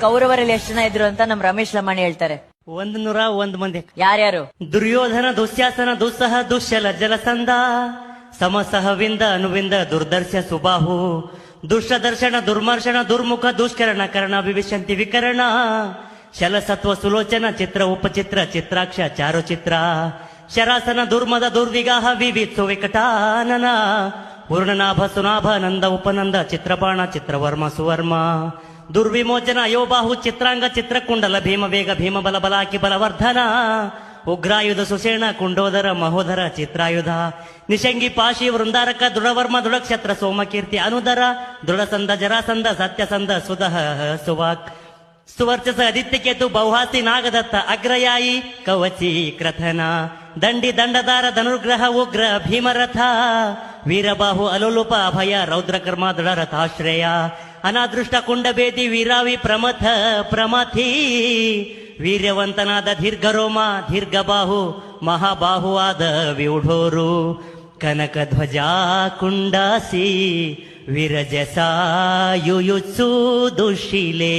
ಕೌರವರಲ್ಲಿ ಎಷ್ಟು ಜನ ಇದ್ರು ಅಂತ ನಮ್ ರಮೇಶ್ ಲಮಾಣಿ ಹೇಳ್ತಾರೆ. 101 ಮಂದಿ. ಯಾರ್ಯಾರು? ದುರ್ಯೋಧನ, ದುಶ್ಯಾಸನ, ದುಸ್ಸಹ, ದುಶ್ಶಲ, ಜಲಸಂಧ, ಸಮಸಹವಿಂದ, ಅನುವಿಂದ, ದುರ್ದರ್ಶ, ಸುಬಾಹು, ದುಷ್ಟದರ್ಶನ, ದುರ್ಮರ್ಶನ, ದುರ್ಮುಖ, ದುಷ್ಕರಣ, ಕರ್ಣ, ವಿವಿಶಂತಿ, ವಿಕರಣ, ಶಲಸತ್ವ, ಸುಲೋಚನ, ಚಿತ್ರ, ಉಪಚಿತ್ರ, ಚಿತ್ರಾಕ್ಷ, ಚಾರುಚಿತ್ರ, ಶರಾಸನ, ದುರ್ಮದ, ದುರ್ವಿಗಾಹ, ವಿವಿತ್ಸು, ವಿಕಟಾನನ, ಪೂರ್ಣನಾಭ, ಸುನಾಭ, ನಂದ, ಉಪನಂದ, ಚಿತ್ರಬಾಣ, ಚಿತ್ರವರ್ಮ, ಸುವರ್ಮ, ದುರ್ವಿಮೋಚನ, ಅಯೋಬಾಹು, ಚಿತ್ರಾಂಗ, ಚಿತ್ರಕುಂಡಲ, ಭೀಮವೇಗ, ಭೀಮಬಲ, ಬಲಾಕಿ, ಬಲವರ್ಧನ, ಉಗ್ರಾಯುಧ, ಸುಷೇಣ, ಕುಂಡೋದರ, ಮಹೋದರ, ಚಿತ್ರಾಯುಧ, ನಿಶಂಗಿ, ಪಾಶಿ, ವೃಂದಾರಕ, ದೃಢವರ್ಮ, ದೃಢಕ್ಷತ್ರ, ಸೋಮಕೀರ್ತಿ, ಅನುದರ, ದೃಢಸಂದ, ಜರಾಸಂದ, ಸತ್ಯಸಂದ, ಸುದಹ, ಸುವಾಕ್, ಸುವರ್ಚಸ, ಆದಿತ್ಯಕೇತು, ಬೌಹಾಸಿ, ನಾಗದತ್ತ, ಅಗ್ರಯಾಯಿ, ಕವಚಿ, ಕ್ರಥನ, ದಂಡಿ, ದಂಡದಾರ, ಧನುರ್ಗ್ರಹ, ಉಗ್ರ, ಭೀಮರಥ, ವೀರಬಾಹು, ಅಲೋಲುಪ, ಅಭಯ, ರೌದ್ರಕರ್ಮ, ದೃಢರಥಾಶ್ರಯ, ಅನಾದೃಷ್ಟ, ಕುಂಡಬೇದಿ, ವೀರಾವಿ, ಪ್ರಮಥ, ಪ್ರಮಥಿ, ವೀರ್ಯವಂತನಾದ ದೀರ್ಘರೋಮ, ದೀರ್ಘಬಾಹು, ಮಹಾಬಾಹುವಾದ ವ್ಯೂಢೋರು, ಕನಕಧ್ವಜ, ಕುಂಡಾಸಿ, ವಿರಜಸ, ಯುಯುತ್ಸು, ದುಶೀಲೇ.